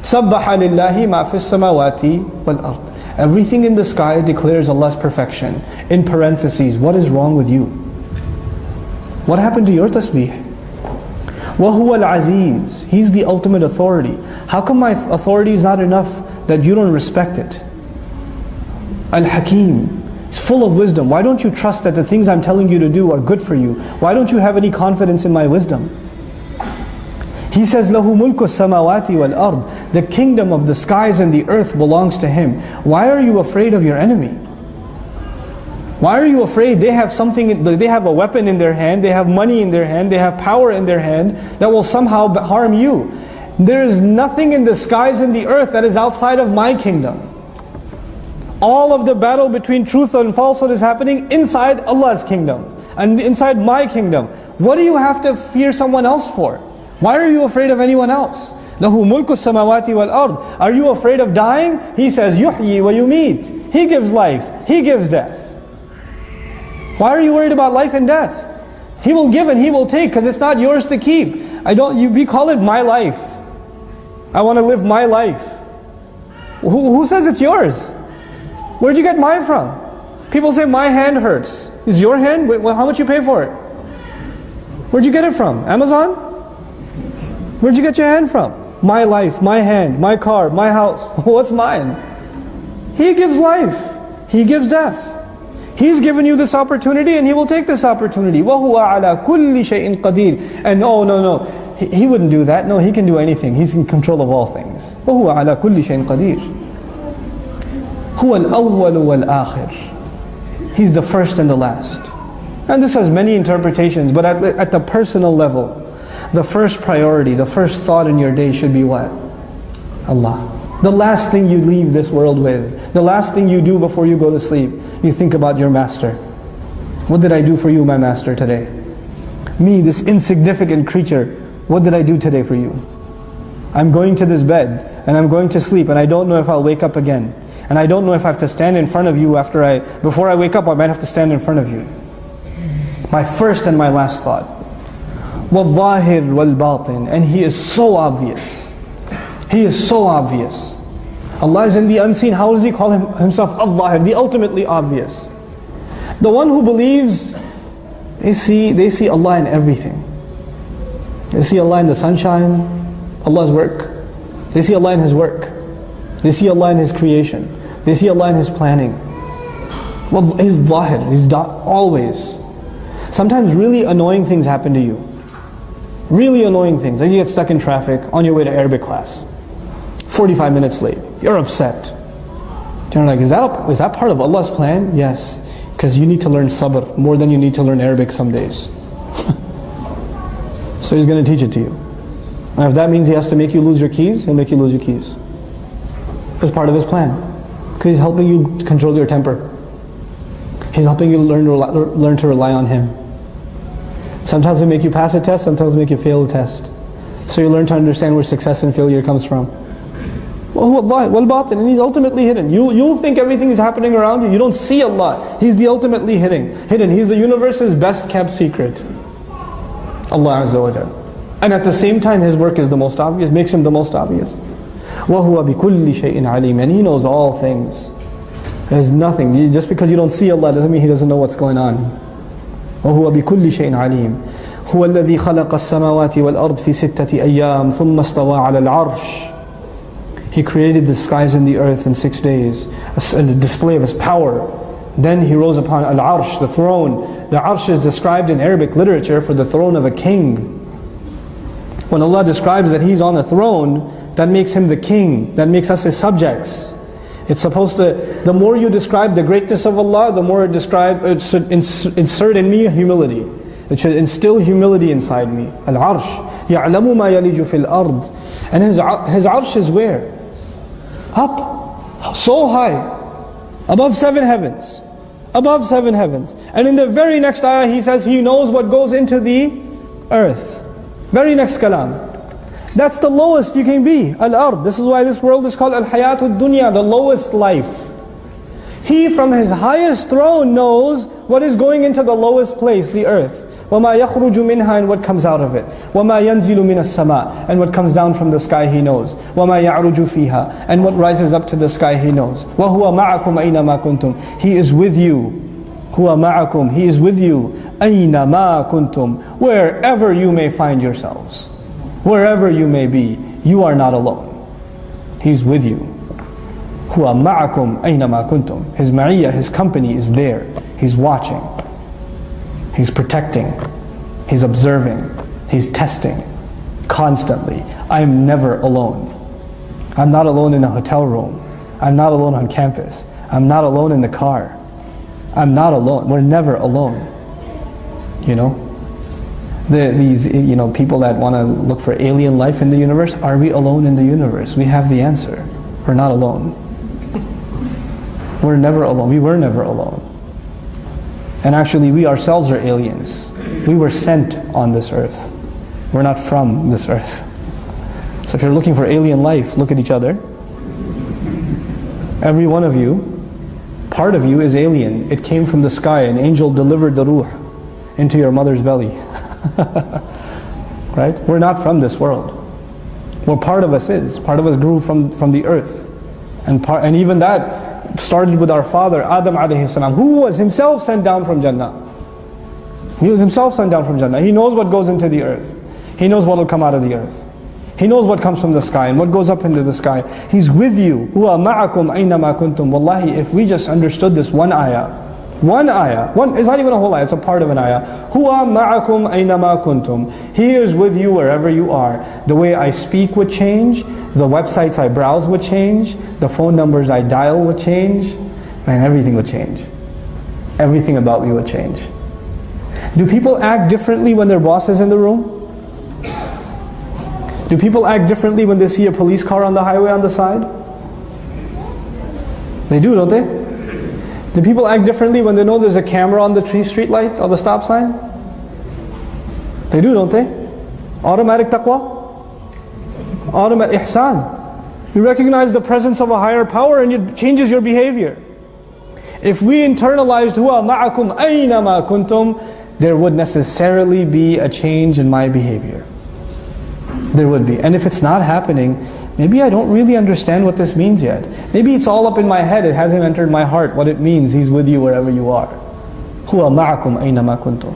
سَبَّحَ لِلَّهِ مَا فِي السَّمَاوَاتِ وَالْأَرْضِ. Everything in the sky declares Allah's perfection. In parentheses, what is wrong with you? What happened to your tasbih? وَهُوَ الْعَزِيزُ. He's the ultimate authority. How come my authority is not enough that you don't respect it? Al-Hakim. It's full of wisdom. Why don't you trust that the things I'm telling you to do are good for you? Why don't you have any confidence in my wisdom? He says, لَهُ مُلْكُ السَّمَاوَاتِ وَالْأَرْضِ. The kingdom of the skies and the earth belongs to Him. Why are you afraid of your enemy? Why are you afraid? They have something, they have a weapon in their hand, they have money in their hand, they have power in their hand that will somehow harm you. There is nothing in the skies and the earth that is outside of my kingdom. All of the battle between truth and falsehood is happening inside Allah's kingdom and inside my kingdom. What do you have to fear someone else for? Why are you afraid of anyone else? لَهُ مُلْكُ السَّمَاوَاتِ وَالْأَرْضِ. Are you afraid of dying? He says, يُحْيِي وَيُمِيتُ. He gives life, He gives death. Why are you worried about life and death? He will give and He will take, because it's not yours to keep. We call it my life. I want to live my life. Who says it's yours? Where'd you get mine from? People say my hand hurts. Is your hand? Wait, how much you pay for it? Where'd you get it from? Amazon? Where'd you get your hand from? My life, my hand, my car, my house. What's mine? He gives life. He gives death. He's given you this opportunity and He will take this opportunity. وَهُوَ عَلَى كُلِّ شَيْءٍ قَدِيرٍ. And no. He wouldn't do that. No, He can do anything. He's in control of all things. وَهُوَ عَلَى كُلِّ شَيْءٍ قَدِيرٍ. هُوَ الْأَوَّلُ وَالْآخِرُ. He's the first and the last. And this has many interpretations, but at the personal level, the first priority, the first thought in your day should be what? Allah. The last thing you leave this world with, the last thing you do before you go to sleep, you think about your master. What did I do for you, my master, today? Me, this insignificant creature, what did I do today for you? I'm going to this bed, and I'm going to sleep, and I don't know if I'll wake up again. And I don't know if I have to stand in front of you before I wake up, I might have to stand in front of you. My first and my last thought. وَالظَّاهِرْ وَالْبَاطِنِ. And He is so obvious. He is so obvious. Allah is in the unseen. How does He call Himself Al-Zahir, the ultimately obvious? The one who believes, they see Allah in everything. They see Allah in the sunshine, Allah's work. They see Allah in His work. They see Allah in His creation. They see Allah in His planning. Well, He's Zahir, He's always. Sometimes really annoying things happen to you. Really annoying things. Like you get stuck in traffic on your way to Arabic class. 45 minutes late. You're upset. You're like, is that part of Allah's plan? Yes. Because you need to learn sabr more than you need to learn Arabic some days. So He's going to teach it to you. And if that means He has to make you lose your keys, He'll make you lose your keys. It's part of His plan. Because He's helping you control your temper. He's helping you learn to rely on Him. Sometimes He'll make you pass a test, sometimes He'll make you fail a test. So you learn to understand where success and failure comes from. And He's ultimately hidden. You'll think everything is happening around you. You don't see Allah. He's the ultimately hidden. He's the universe's best kept secret. Allah Azza wa Jal. And at the same time His work is the most obvious, makes Him the most obvious. وَهُوَ بِكُلِّ شَيْءٍ عَلِيمٍ. And He knows all things. There's nothing. Just because you don't see Allah doesn't mean He doesn't know what's going on. وَهُوَ بِكُلِّ شَيْءٍ عَلِيمٍ. هُوَ الَّذِي خَلَقَ السَّمَاوَاتِ وَالْأَرْضِ فِي سِتَّةِ أَيَّامٍ ثُمَّ اسْتَوَى عَلَى الْعَرْشِ. He created the skies and the earth in 6 days, a display of His power. Then He rose upon Al-Arsh, the throne. The Arsh is described in Arabic literature for the throne of a king. When Allah describes that He's on the throne, that makes Him the king, that makes us His subjects. It's supposed to, the more you describe the greatness of Allah, the more it should insert in me humility. It should instill humility inside me. Al-Arsh, يَعْلَمُ مَا يَلِجُ فِي الْأَرْضِ. And His Arsh is where? Up, so high, above 7 heavens. Above 7 heavens. And in the very next ayah He says He knows what goes into the earth. Very next kalam. That's the lowest you can be, al-ard. This is why this world is called al-hayatud dunya, the lowest life. He from His highest throne knows what is going into the lowest place, the earth. وَمَا يَخْرُجُ مِنْهَا, and what comes out of it. وَمَا يَنْزِلُ مِنَ السَّمَاءِ, and what comes down from the sky He knows. وَمَا يَعْرُجُ فِيهَا, and what rises up to the sky He knows. وَهُوَ مَعَكُمْ أَيْنَمَا كُنْتُمْ, He is with you. هُوَ مَعَكُمْ, He is with you. أَيْنَمَا كُنْتُمْ, wherever you may find yourselves. Wherever you may be, you are not alone. He's with you. هُوَ مَعَكُمْ أَيْنَمَا كُنْتُمْ, His ma'iyah, His company is there. He's watching. He's protecting. He's observing. He's testing constantly. I'm never alone. I'm not alone in a hotel room. I'm not alone on campus. I'm not alone in the car. I'm not alone. We're never alone. You know? These people that want to look for alien life in the universe, are we alone in the universe? We have the answer. We're not alone. We're never alone. We were never alone. And actually we ourselves are aliens. We were sent on this earth. We're not from this earth. So if you're looking for alien life, look at each other. Every one of you, part of you is alien. It came from the sky. An angel delivered the ruh into your mother's belly. Right? We're not from this world. Well, part of us is. Part of us grew from the earth. And even that started with our father, Adam alayhi salam, who was himself sent down from Jannah. He was himself sent down from Jannah. He knows what goes into the earth. He knows what will come out of the earth. He knows what comes from the sky and what goes up into the sky. He's with you. هُوَ مَعَكُمْ أَيْنَمَا كُنْتُمْ. Wallahi, if we just understood this one ayah, it's not even a whole ayah, it's a part of an ayah. هُوَ مَعَكُمْ أَيْنَمَا كُنْتُمْ. He is with you wherever you are. The way I speak would change. The websites I browse would change. The phone numbers I dial would change. And everything would change. Everything about me would change. Do people act differently when their boss is in the room? Do people act differently when they see a police car on the highway on the side? They do, don't they? Do people act differently when they know there's a camera on the street light or the stop sign? They do, don't they? Automatic taqwa? Automatic ihsan. You recognize the presence of a higher power and it changes your behavior. If we internalized huwa ma'akum aynama kuntum, there would necessarily be a change in my behavior. There would be. And if it's not happening, maybe I don't really understand what this means yet. Maybe it's all up in my head, it hasn't entered my heart what it means. He's with you wherever you are. Huwa ma'akum aynama kuntum.